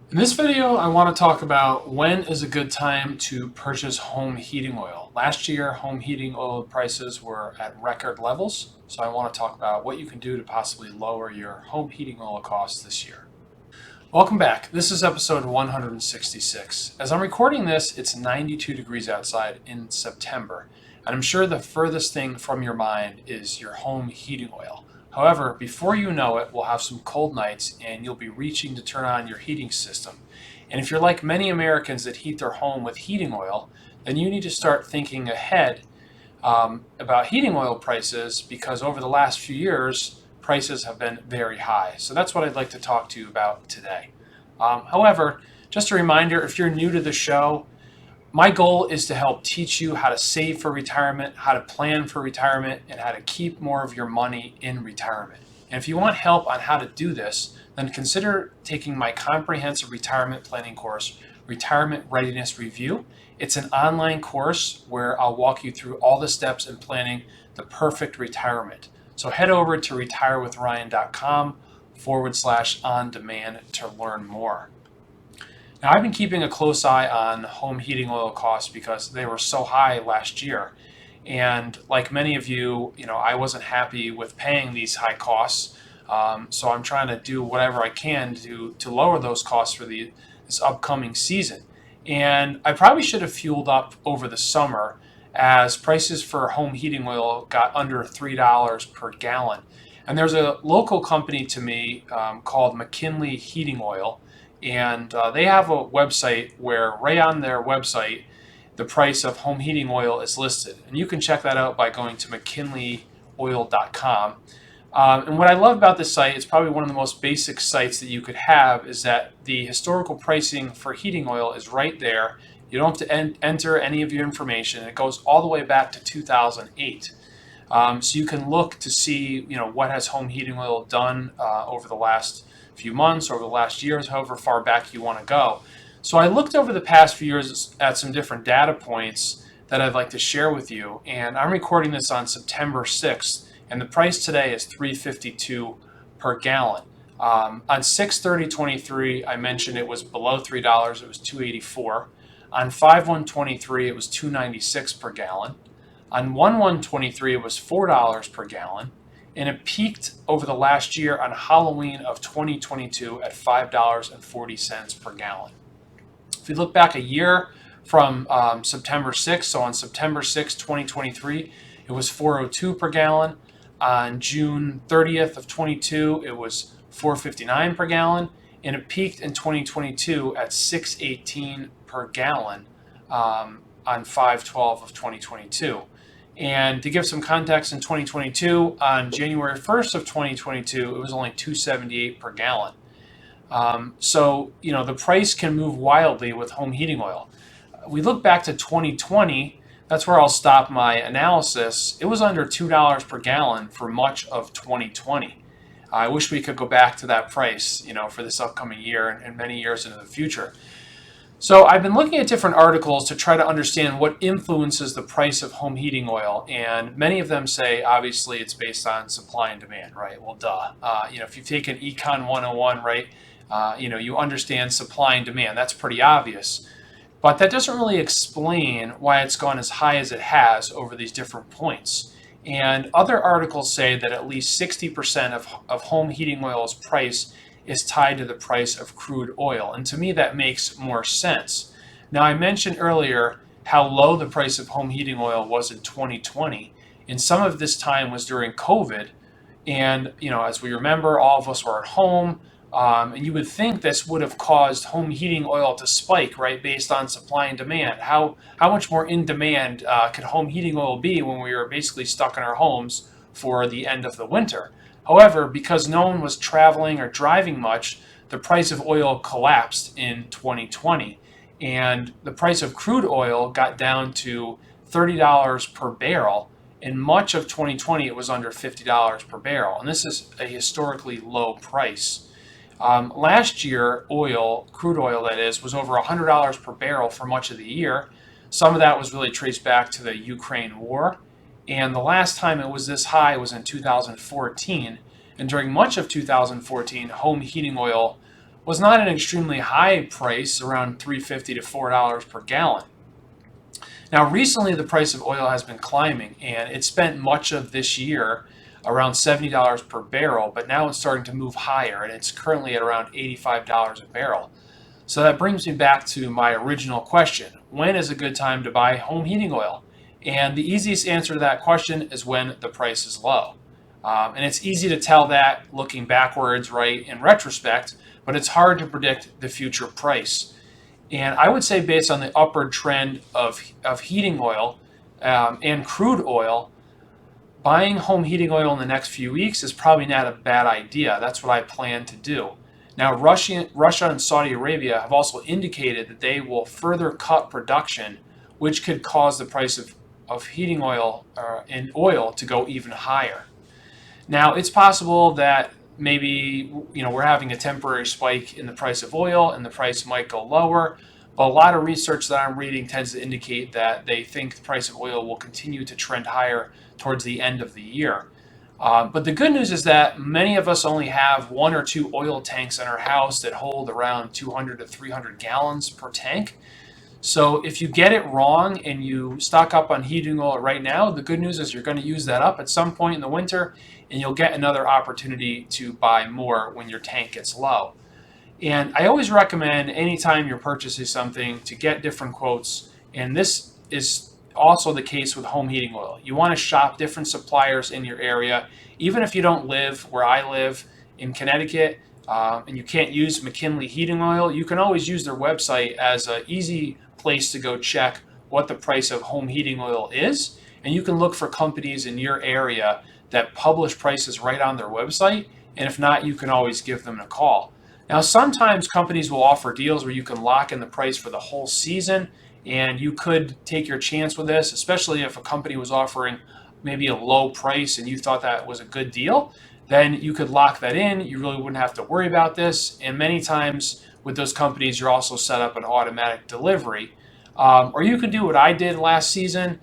In this video, I want to talk about when is a good time to purchase home heating oil. Last year, home heating oil prices were at record levels, so I want to talk about what you can do to possibly lower your home heating oil costs this year. Welcome back. This is episode 166. As I'm recording this, it's 92 degrees outside in September, and I'm sure the furthest thing from your mind is your home heating oil. However, before you know it, we'll have some cold nights and you'll be reaching to turn on your heating system. And if you're like many Americans that heat their home with heating oil, then you need to start thinking ahead about heating oil prices because over the last few years, prices have been very high. So that's what I'd like to talk to you about today. However, just a reminder, if you're new to the show, my goal is to help teach you how to save for retirement, how to plan for retirement, and how to keep more of your money in retirement. And if you want help on how to do this, then consider taking my comprehensive retirement planning course, Retirement Readiness Review. It's an online course where I'll walk you through all the steps in planning the perfect retirement. So head over to retirewithryan.com/on-demand to learn more. Now, I've been keeping a close eye on home heating oil costs because they were so high last year. And like many of you, I wasn't happy with paying these high costs. So I'm trying to do whatever I can to lower those costs for this upcoming season. And I probably should have fueled up over the summer as prices for home heating oil got under $3 per gallon. And there's a local company to me called McKinley Heating Oil, and they have a website where right on their website the price of home heating oil is listed, and you can check that out by going to mckinleyoil.com. And what I love about this site, it's probably one of the most basic sites that you could have, is that the historical pricing for heating oil is right there. You don't have to enter any of your information. It goes all the way back to 2008. So you can look to see, what has home heating oil done over the last few months, over the last years, however far back you want to go. So I looked over the past few years at some different data points that I'd like to share with you, and I'm recording this on September 6th, and the price today is $3.52 per gallon. On 6/30/23, I mentioned it was below $3, it was $2.84. On 5/1/23, it was $2.96 per gallon. On 1/1/23, it was $4 per gallon, and it peaked over the last year on Halloween of 2022 at $5.40 per gallon. If we look back a year from September 6th, so on September 6th, 2023, it was $4.02 per gallon. On June 30th of 22, it was $4.59 per gallon, and it peaked in 2022 at $6.18 per gallon on 5/12 of 2022. And to give some context, in 2022, on January 1st of 2022, it was only $2.78 per gallon. So the price can move wildly with home heating oil. We look back to 2020, that's where I'll stop my analysis. It was under $2 per gallon for much of 2020. I wish we could go back to that price, for this upcoming year and many years into the future. So I've been looking at different articles to try to understand what influences the price of home heating oil, and many of them say obviously it's based on supply and demand, right? Well, duh. If you've taken Econ 101, right, you understand supply and demand. That's pretty obvious. But that doesn't really explain why it's gone as high as it has over these different points. And other articles say that at least 60% of home heating oil's price is tied to the price of crude oil. And to me, that makes more sense. Now, I mentioned earlier how low the price of home heating oil was in 2020. And some of this time was during COVID. And, as we remember, all of us were at home. And you would think this would have caused home heating oil to spike, right, based on supply and demand. How much more in demand could home heating oil be when we were basically stuck in our homes for the end of the winter? However, because no one was traveling or driving much, the price of oil collapsed in 2020. And the price of crude oil got down to $30 per barrel. In much of 2020, it was under $50 per barrel. And this is a historically low price. Last year, crude oil that is, was over $100 per barrel for much of the year. Some of that was really traced back to the Ukraine war. And the last time it was this high was in 2014. And during much of 2014, home heating oil was not an extremely high price, around $3.50 to $4 per gallon. Now, recently the price of oil has been climbing, and it spent much of this year around $70 per barrel, but now it's starting to move higher, and it's currently at around $85 a barrel. So that brings me back to my original question: when is a good time to buy home heating oil? And the easiest answer to that question is when the price is low. And it's easy to tell that looking backwards, right, in retrospect, but it's hard to predict the future price. And I would say, based on the upward trend of heating oil and crude oil, buying home heating oil in the next few weeks is probably not a bad idea. That's what I plan to do. Now, Russia and Saudi Arabia have also indicated that they will further cut production, which could cause the price of heating oil and oil to go even higher. Now, it's possible that maybe we're having a temporary spike in the price of oil and the price might go lower, but a lot of research that I'm reading tends to indicate that they think the price of oil will continue to trend higher towards the end of the year. But the good news is that many of us only have 1 or 2 oil tanks in our house that hold around 200 to 300 gallons per tank. So if you get it wrong and you stock up on heating oil right now, the good news is you're going to use that up at some point in the winter, and you'll get another opportunity to buy more when your tank gets low. And I always recommend, anytime you're purchasing something, to get different quotes. And this is also the case with home heating oil. You want to shop different suppliers in your area. Even if you don't live where I live in Connecticut, and you can't use McKinley heating oil, you can always use their website as an easy place to go check what the price of home heating oil is. And you can look for companies in your area that publish prices right on their website. And if not, you can always give them a call. Now, sometimes companies will offer deals where you can lock in the price for the whole season, and you could take your chance with this, especially if a company was offering maybe a low price and you thought that was a good deal. Then you could lock that in. You really wouldn't have to worry about this. And many times with those companies, you're also set up an automatic delivery. Or you could do what I did last season,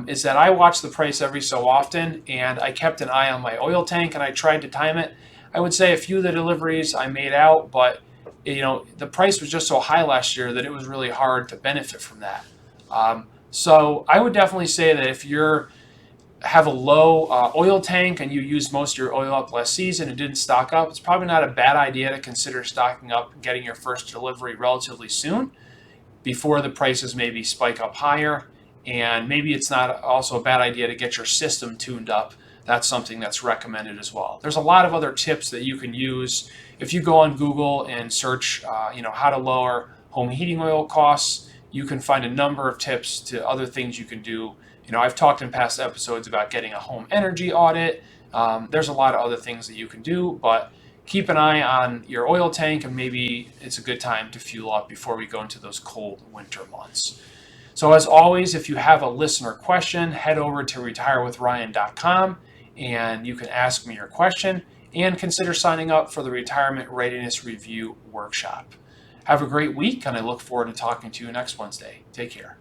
is that I watched the price every so often, and I kept an eye on my oil tank and I tried to time it. I would say a few of the deliveries I made out, but the price was just so high last year that it was really hard to benefit from that. So I would definitely say that if you have a low oil tank and you used most of your oil up last season and didn't stock up, it's probably not a bad idea to consider stocking up and getting your first delivery relatively soon before the prices maybe spike up higher. And maybe it's not also a bad idea to get your system tuned up. That's something that's recommended as well. There's a lot of other tips that you can use. If you go on Google and search, how to lower home heating oil costs, you can find a number of tips to other things you can do. I've talked in past episodes about getting a home energy audit. There's a lot of other things that you can do, but keep an eye on your oil tank, and maybe it's a good time to fuel up before we go into those cold winter months. So as always, if you have a listener question, head over to retirewithryan.com and you can ask me your question, and consider signing up for the Retirement Readiness Review Workshop. Have a great week, and I look forward to talking to you next Wednesday. Take care.